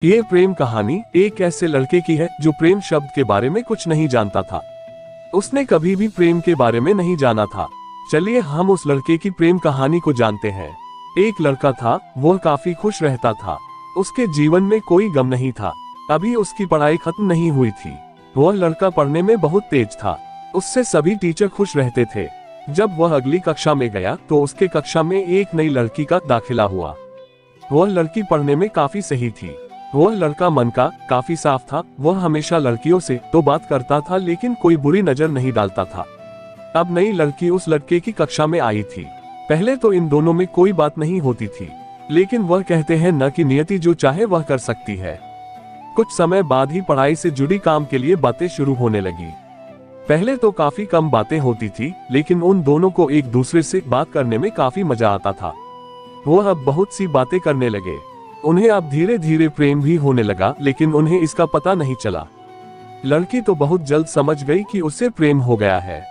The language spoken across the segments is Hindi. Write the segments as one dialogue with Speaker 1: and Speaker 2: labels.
Speaker 1: ये प्रेम कहानी एक ऐसे लड़के की है जो प्रेम शब्द के बारे में कुछ नहीं जानता था। उसने कभी भी प्रेम के बारे में नहीं जाना था। चलिए हम उस लड़के की प्रेम कहानी को जानते हैं। एक लड़का था, वह काफी खुश रहता था। उसके जीवन में कोई गम नहीं था। अभी उसकी पढ़ाई खत्म नहीं हुई थी। वह लड़का पढ़ने में बहुत तेज था। उससे सभी टीचर खुश रहते थे। जब वह अगली कक्षा में गया तो उसके कक्षा में एक नई लड़की का दाखिला हुआ। वह लड़की पढ़ने में काफी सही थी। वह लड़का मन का काफी साफ था। वह हमेशा लड़कियों से तो बात करता था, लेकिन कोई बुरी नजर नहीं डालता था। अब नई लड़की उस लड़के की कक्षा में आई थी। पहले तो इन दोनों में कोई बात नहीं होती थी, लेकिन वह कहते हैं न कि नियति जो चाहे वह कर सकती है। कुछ समय बाद ही पढ़ाई से जुड़ी काम के लिए बातें शुरू होने लगी। पहले तो काफी कम बातें होती थी, लेकिन उन दोनों को एक दूसरे से बात करने में काफी मजा आता था। वह अब बहुत सी बातें करने लगे। उन्हें अब धीरे धीरे प्रेम भी होने लगा, लेकिन उन्हें इसका पता नहीं चला। लड़की तो बहुत जल्द समझ गई कि उससे प्रेम हो गया है।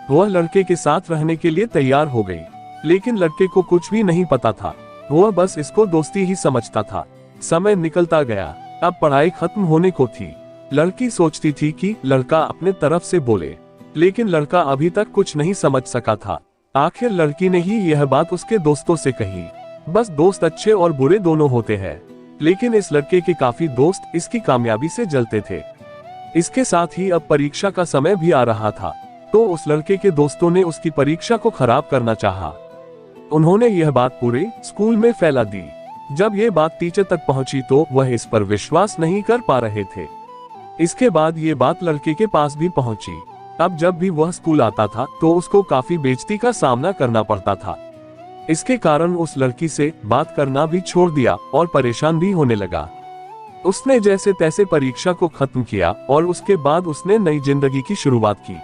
Speaker 1: वह लड़के के साथ रहने के लिए तैयार हो गई, लेकिन लड़के को कुछ भी नहीं पता था। वह बस इसको दोस्ती ही समझता था। समय निकलता गया। अब पढ़ाई खत्म होने को थी। लड़की सोचती थी कि लड़का अपने तरफ से बोले, लेकिन लड़का अभी तक कुछ नहीं समझ सका था। आखिर लड़की ने ही यह बात उसके दोस्तों से कही। बस दोस्त अच्छे और बुरे दोनों होते हैं, लेकिन इस लड़के के काफी दोस्त इसकी कामयाबी से जलते थे। इसके साथ ही अब परीक्षा का समय भी आ रहा था, तो उस लड़के के दोस्तों ने उसकी परीक्षा को खराब करना चाहा। उन्होंने यह बात पूरे स्कूल में फैला दी। जब यह बात टीचर तक पहुंची तो वह इस पर विश्वास नहीं कर पा रहे थे। इसके बाद ये बात लड़के के पास भी पहुंची। अब जब भी वह स्कूल आता था तो उसको काफी बेइज्जती का सामना करना पड़ता था। इसके कारण उस लड़की से बात करना भी छोड़ दिया और परेशान भी होने लगा। उसने जैसे तैसे परीक्षा को खत्म किया और उसके बाद उसने नई जिंदगी की शुरुआत की।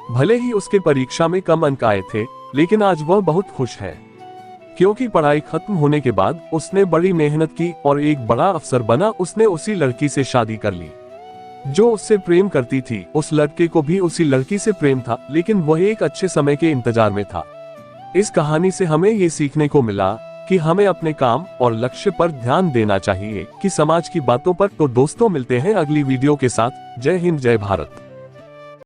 Speaker 1: भले ही उसके परीक्षा में कम अंक आए थे, लेकिन आज वह बहुत खुश है, क्योंकि पढ़ाई खत्म होने के बाद उसने बड़ी मेहनत की और एक बड़ा अफसर बना। उसने उसी लड़की से शादी कर ली जो उससे प्रेम करती थी। उस लड़के को भी उसी लड़की से प्रेम था, लेकिन वह एक अच्छे समय के इंतजार में था। इस कहानी से हमें ये सीखने को मिला कि हमें अपने काम और लक्ष्य पर ध्यान देना चाहिए कि समाज की बातों पर। तो दोस्तों मिलते हैं अगली वीडियो के साथ। जय हिंद, जय भारत।